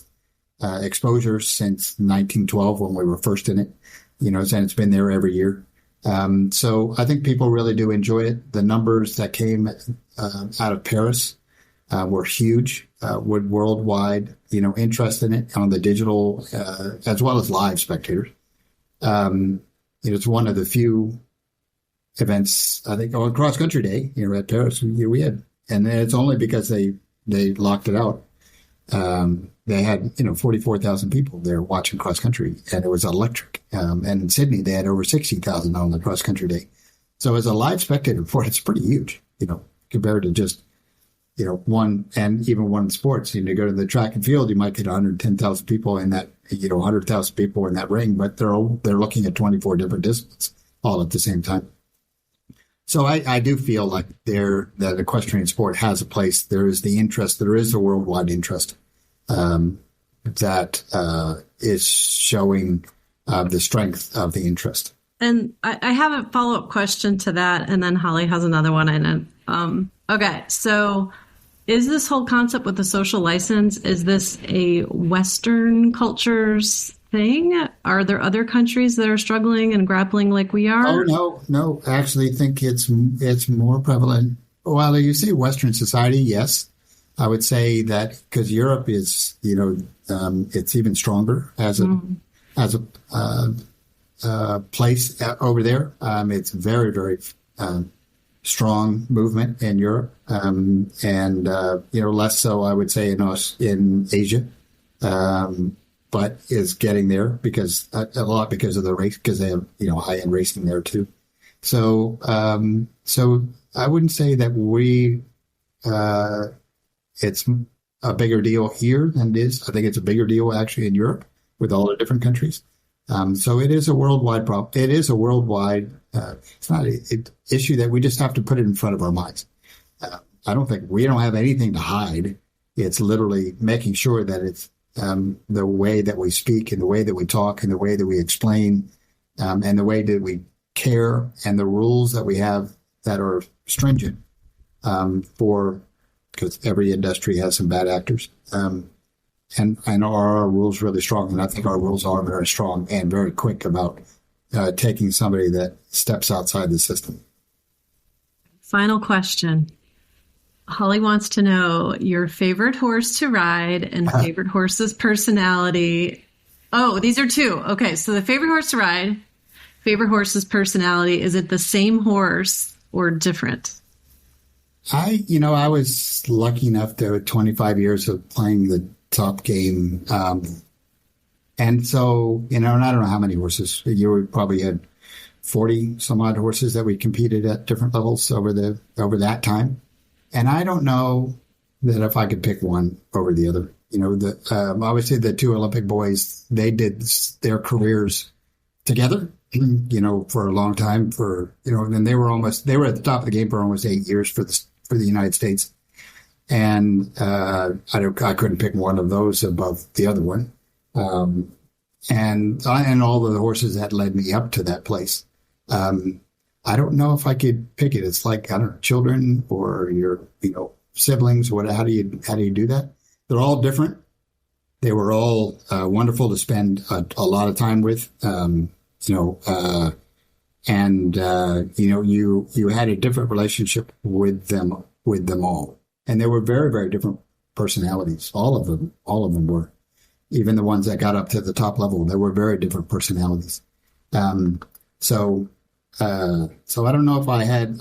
S4: exposure since 1912 when we were first in it, and it's been there every year. So I think people really do enjoy it. The numbers that came out of Paris were huge, with worldwide, interest in it on the digital as well as live spectators. It's one of the few events, I think, on Cross Country Day, at Paris, we had, and it's only because they locked it out. They had, 44,000 people there watching cross country, and it was electric. And in Sydney, they had over 60,000 on the Cross Country Day. So as a live spectator for it, it's pretty huge, compared to just, one sports. To go to the track and field, you might get 110,000 people in that, 100,000 people in that ring, but they're looking at 24 different disciplines all at the same time. So I do feel like that equestrian sport has a place. There is the interest. There is a worldwide interest that is showing the strength of the interest.
S1: And I have a follow-up question to that, and then Holly has another one in it. Okay, so is this whole concept with the social license, is this a Western cultures thing? Are there other countries that are struggling and grappling like we are?
S4: Oh, no. I actually think it's more prevalent. Well, you say Western society, yes. I would say that because Europe is, it's even stronger as a place over there. It's very, very strong movement in Europe, and less so, I would say, in Asia. But is getting there because a lot because of the race, because they have, high-end racing there too. So, so I wouldn't say that it's a bigger deal here than it is. I think it's a bigger deal actually in Europe with all the different countries. So it is a worldwide problem. It is a worldwide, it's not an issue that we just have to put it in front of our minds. I don't think we don't have anything to hide. It's literally making sure that it's, the way that we speak and the way that we talk and the way that we explain, and the way that we care and the rules that we have that are stringent, because every industry has some bad actors. And are our rules really strong? And I think our rules are very strong and very quick about taking somebody that steps outside the system.
S1: Final question. Holly wants to know your favorite horse to ride and favorite horse's personality. Oh, these are two. Okay, so the favorite horse to ride, favorite horse's personality. Is it the same horse or different?
S4: I was lucky enough to have 25 years of playing the top game. And so, and I don't know how many horses. You probably had 40 some odd horses that we competed at different levels over that time. And I don't know that if I could pick one over the other. Obviously the two Olympic boys, they did their careers together, for a long time and they were at the top of the game for almost 8 years for the United States. And, I couldn't pick one of those above the other one. And all the horses that led me up to that place. I don't know if I could pick it. It's like, I don't know, children or your, siblings. How do you do that? They're all different. They were all wonderful to spend a lot of time with. You had a different relationship with them all, and they were very, very different personalities. All of them were. Even the ones that got up to the top level, they were very different personalities. So I don't know if I had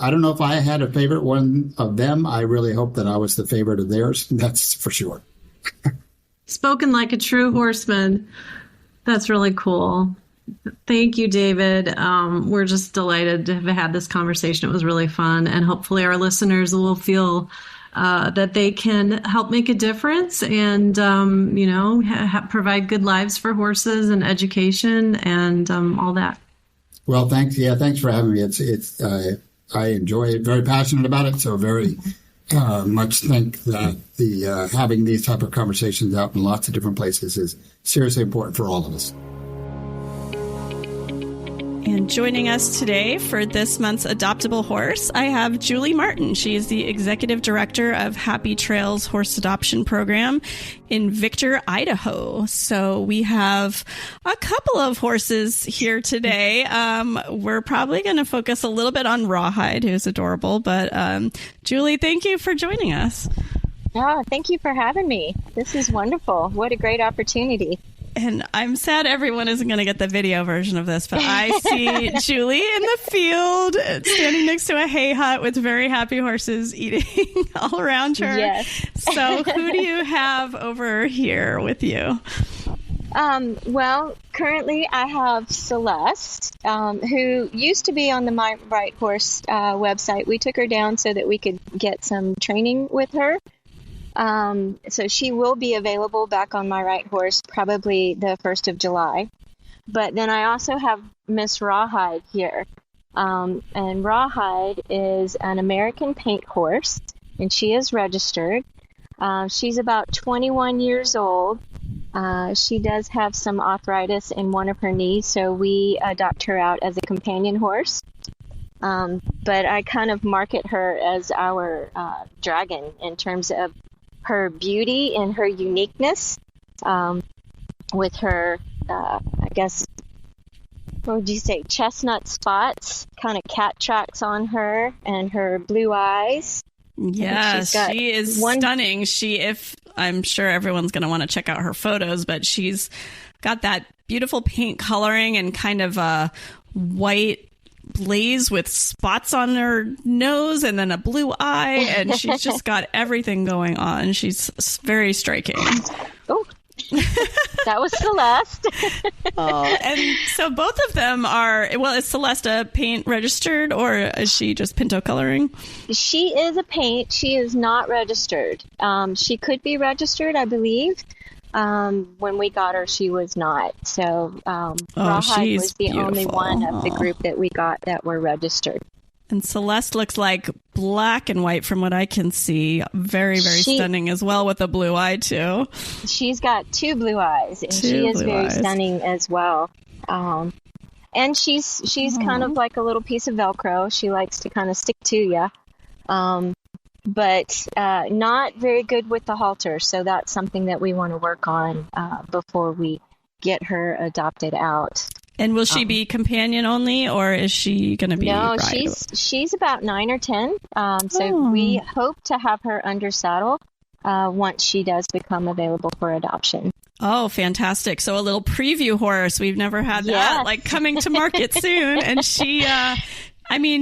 S4: a favorite one of them. I really hope that I was the favorite of theirs. That's for sure.
S1: Spoken like a true horseman. That's really cool. Thank you, David. We're just delighted to have had this conversation. It was really fun. And hopefully our listeners will feel that they can help make a difference and, provide good lives for horses and education and all that.
S4: Well, thanks. Yeah, thanks for having me. It's I enjoy it. Very passionate about it. So very much think that the having these type of conversations out in lots of different places is seriously important for all of us.
S3: And joining us today for this month's Adoptable Horse, I have Julie Martin. She is the Executive Director of Happy Trails Horse Adoption Program in Victor, Idaho. So we have a couple of horses here today. We're probably going to focus a little bit on Rawhide, who's adorable. But Julie, thank you for joining us.
S5: Oh, thank you for having me. This is wonderful. What a great opportunity.
S3: And I'm sad everyone isn't going to get the video version of this, but I see Julie in the field standing next to a hay hut with very happy horses eating all around her.
S5: Yes.
S3: So who do you have over here with you?
S5: Well, currently I have Celeste, who used to be on the My Right Horse website. We took her down so that we could get some training with her. So she will be available back on My Right Horse probably the 1st of July. But then I also have Miss Rawhide here. And Rawhide is an American paint horse, and she is registered. She's about 21 years old. She does have some arthritis in one of her knees, so we adopt her out as a companion horse. But I kind of market her as our dragon in terms of her beauty and her uniqueness, with her, I guess, what would you say, chestnut spots, kind of cat tracks on her, and her blue eyes.
S3: Yes, she is stunning. I'm sure everyone's going to want to check out her photos, but she's got that beautiful paint coloring and kind of a white blaze with spots on her nose and then a blue eye, and she's just got everything going on. She's very striking.
S5: Oh, that was Celeste.
S3: And so both of them is Celeste a paint registered, or is she just Pinto coloring?
S5: She is a paint. She is not registered. She could be registered, I believe. When we got her, she was not. So Rawhide was the only one of the group that we got that were registered.
S3: And Celeste looks like black and white from what I can see. Very, very stunning as well, with a blue eye, too.
S5: She's got two blue eyes, and she is very stunning as well. And she's kind of like a little piece of Velcro. She likes to kind of stick to you. But not very good with the halter. So that's something that we want to work on before we get her adopted out.
S3: And will she be companion only, or is she going to be
S5: No,
S3: rideable?
S5: she's about 9 or 10. So we hope to have her under saddle once she does become available for adoption.
S3: Oh, fantastic. So a little preview horse. We've never had that, like coming to market soon. And she,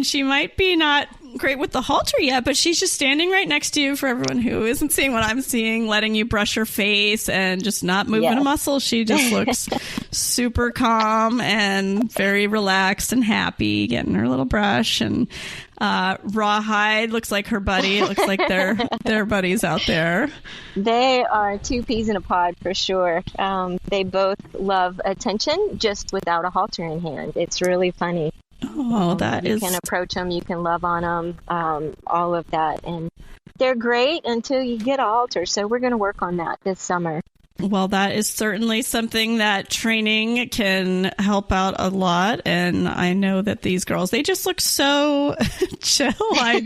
S3: she might be not great with the halter yet, but she's just standing right next to you for everyone who isn't seeing what I'm seeing, letting you brush her face and just not moving a muscle. She just looks super calm and very relaxed and happy, getting her little brush. And Rawhide looks like her buddy. It looks like they're buddies out there.
S5: They are two peas in a pod for sure. They both love attention, just without a halter in hand. It's really funny.
S3: Oh,
S5: you can approach them, you can love on them, all of that. And they're great until you get a halter. So we're going to work on that this summer.
S3: Well, that is certainly something that training can help out a lot. And I know that these girls, they just look so chill. I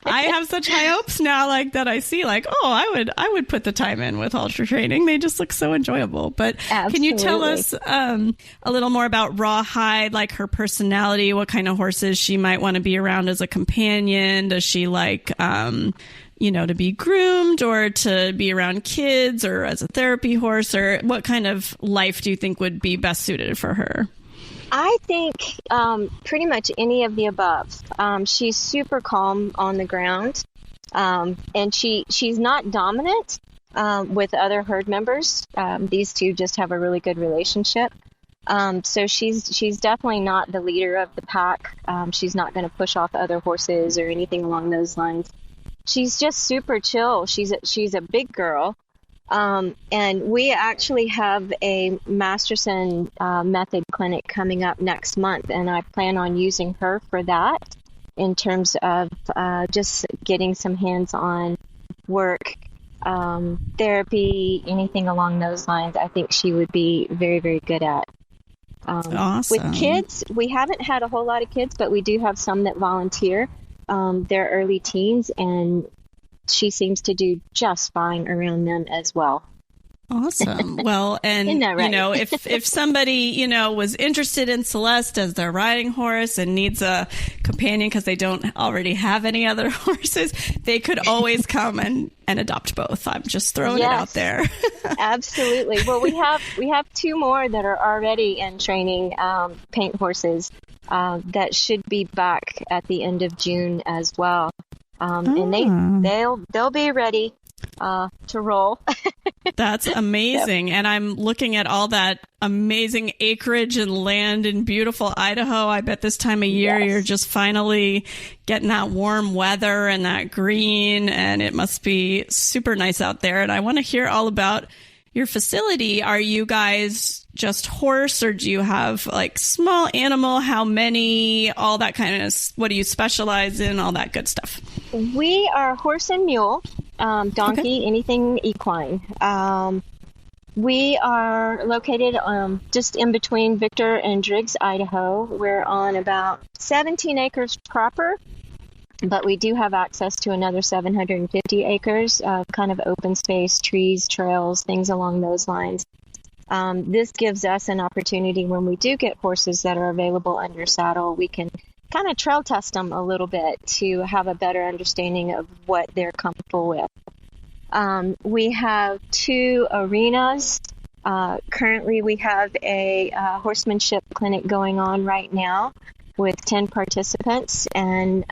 S3: have such high hopes now, like that I see like, I would put the time in with halter training. They just look so enjoyable. But
S5: Absolutely.
S3: Can you tell us a little more about Rawhide, like her personality, what kind of horses she might want to be around as a companion? Does she like, to be groomed or to be around kids or as a therapy horse, or what kind of life do you think would be best suited for her?
S5: I think pretty much any of the above. She's super calm on the ground, and she's not dominant, with other herd members. These two just have a really good relationship. So she's definitely not the leader of the pack. She's not going to push off other horses or anything along those lines. She's just super chill. She's a big girl. And we actually have a Masterson method clinic coming up next month, and I plan on using her for that in terms of just getting some hands-on work, therapy, anything along those lines. I think she would be very, very good at.
S3: Awesome.
S5: With kids, we haven't had a whole lot of kids, but we do have some that volunteer. They're early teens, and she seems to do just fine around them as well.
S3: Awesome. Well, and
S5: Isn't that right?
S3: if somebody, was interested in Celeste as their riding horse and needs a companion because they don't already have any other horses, they could always come and adopt both. I'm just throwing it out there.
S5: Absolutely. Well, we have two more that are already in training, paint horses, that should be back at the end of June as well. And they'll be ready to roll.
S3: That's amazing. Yep. And I'm looking at all that amazing acreage and land in beautiful Idaho. I bet this time of year you're just finally getting that warm weather and that green, and it must be super nice out there. And I want to hear all about your facility. Are you guys just horse, or do you have like small animal? How many? All that kind of, what do you specialize in? All that good stuff.
S5: We are horse and mule, donkey, anything equine. We are located just in between Victor and Driggs, Idaho. We're on about 17 acres proper, but we do have access to another 750 acres of kind of open space, trees, trails, things along those lines. This gives us an opportunity when we do get horses that are available under saddle, we can kind of trail test them a little bit to have a better understanding of what they're comfortable with. We have two arenas. Currently, we have a horsemanship clinic going on right now with 10 participants and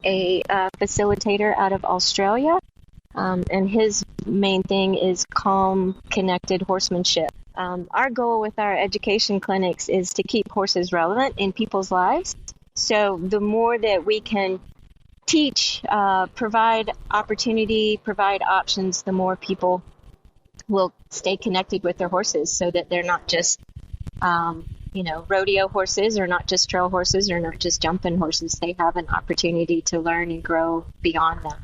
S5: a facilitator out of Australia. And his main thing is calm, connected horsemanship. Our goal with our education clinics is to keep horses relevant in people's lives. So the more that we can teach, provide opportunity, provide options, the more people will stay connected with their horses so that they're not just, rodeo horses or not just trail horses or not just jumping horses. They have an opportunity to learn and grow beyond that.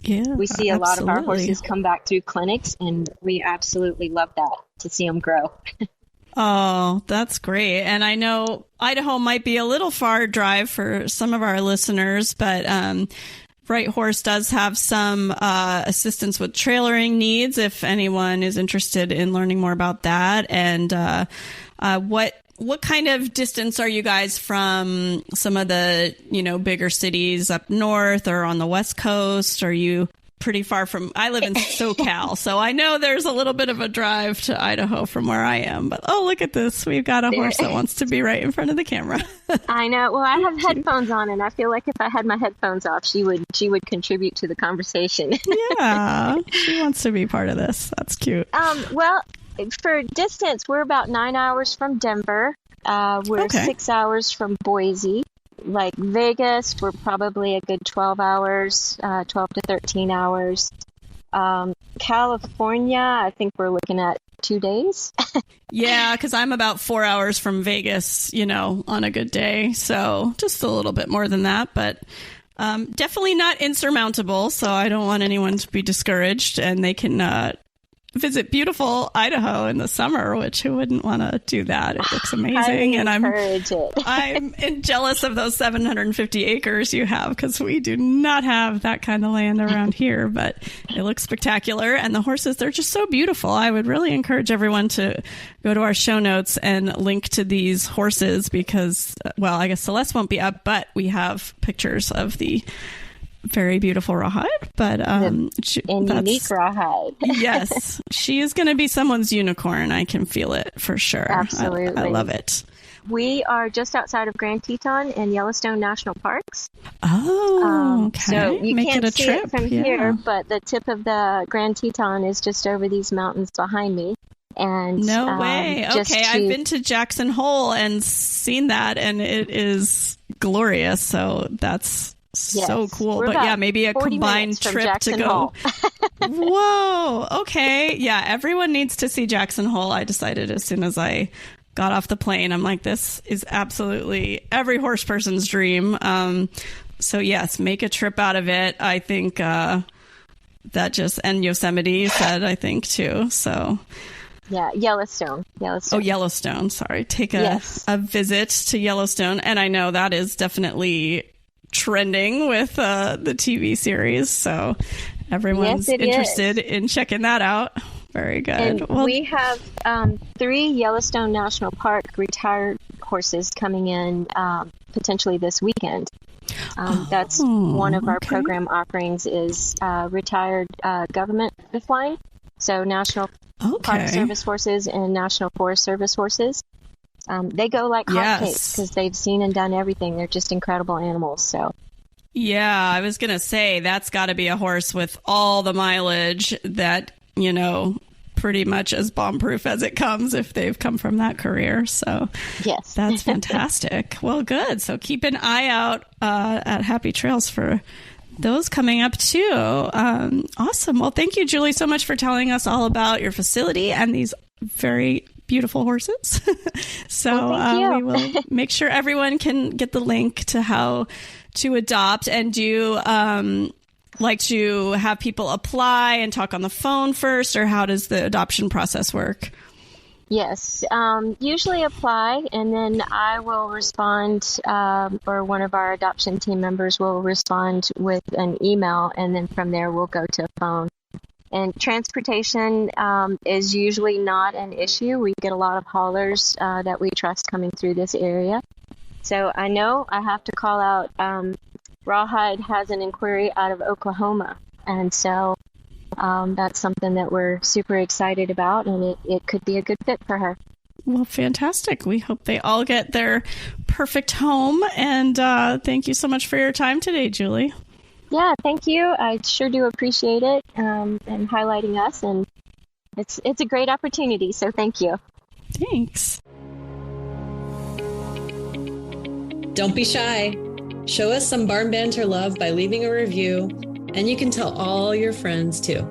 S5: We see a lot of our horses come back through clinics, and we absolutely love that, to see them grow.
S3: Oh, that's great. And I know Idaho might be a little far drive for some of our listeners, but Right Horse does have some assistance with trailering needs if anyone is interested in learning more about that. And what kind of distance are you guys from some of the, bigger cities up north or on the West Coast? Are you pretty far from, I live in SoCal, so I know there's a little bit of a drive to Idaho from where I am, but oh, look at this. We've got a horse that wants to be right in front of the camera.
S5: I know. Well, I have headphones on, and I feel like if I had my headphones off, she would contribute to the conversation.
S3: Yeah, she wants to be part of this. That's cute.
S5: Well, for distance, we're about 9 hours from Denver. We're 6 hours from Boise. Like Vegas, we're probably a good 12 hours, 12 to 13 hours. California, I think we're looking at 2 days.
S3: Yeah, because I'm about 4 hours from Vegas, on a good day. So just a little bit more than that, but definitely not insurmountable. So I don't want anyone to be discouraged, and they can visit beautiful Idaho in the summer, which who wouldn't want to do that? It looks amazing. And I'm jealous of those 750 acres you have, because we do not have that kind of land around here, but it looks spectacular. And the horses, they're just so beautiful. I would really encourage everyone to go to our show notes and link to these horses because, well, I guess Celeste won't be up, but we have pictures of the very beautiful rawhide, but
S5: unique rawhide.
S3: Yes, she is going to be someone's unicorn. I can feel it for sure.
S5: Absolutely,
S3: I love it.
S5: We are just outside of Grand Teton and Yellowstone National Parks.
S3: Oh, okay.
S5: So you
S3: Make
S5: can't
S3: it a
S5: see
S3: trip.
S5: it from here, but the tip of the Grand Teton is just over these mountains behind me. And
S3: no way. Okay, I've been to Jackson Hole and seen that, and it is glorious. So that's so cool. But yeah, maybe a combined trip
S5: Jackson
S3: to go. Whoa. Okay. Yeah, everyone needs to see Jackson Hole. I decided as soon as I got off the plane, I'm like, this is absolutely every horse person's dream. So yes, make a trip out of it. I think that just, and Yosemite said, I think too. So
S5: yeah, Yellowstone.
S3: Oh, Yellowstone. Sorry. Take a visit to Yellowstone. And I know that is definitely trending with the TV series. So everyone's interested in checking that out. Very good.
S5: And we have 3 Yellowstone National Park retired horses coming in potentially this weekend. That's one of our program offerings is retired government flying. So National Park Service horses and National Forest Service horses. They go like hotcakes because they've seen and done everything. They're just incredible animals. So.
S3: Yeah, I was going to say that's got to be a horse with all the mileage that, you know, pretty much as bomb-proof as it comes if they've come from that career. So
S5: yes,
S3: that's fantastic. Well, good. So keep an eye out at Happy Trails for those coming up too. Awesome. Well, thank you, Julie, so much for telling us all about your facility and these very beautiful horses. So we will make sure everyone can get the link to how to adopt. And do you like to have people apply and talk on the phone first, or how does the adoption process work?
S5: Yes, usually apply, and then I will respond, or one of our adoption team members will respond with an email, and then from there we'll go to phone. And transportation is usually not an issue. We get a lot of haulers that we trust coming through this area. So I know I have to call out, Rawhide has an inquiry out of Oklahoma, and so that's something that we're super excited about, and it could be a good fit for her.
S3: Well, fantastic. We hope they all get their perfect home, and thank you so much for your time today, Julie.
S5: Yeah, thank you. I sure do appreciate it, and highlighting us, and it's a great opportunity, so thank you.
S3: Thanks.
S1: Don't be shy. Show us some barn banter love by leaving a review, and you can tell all your friends too.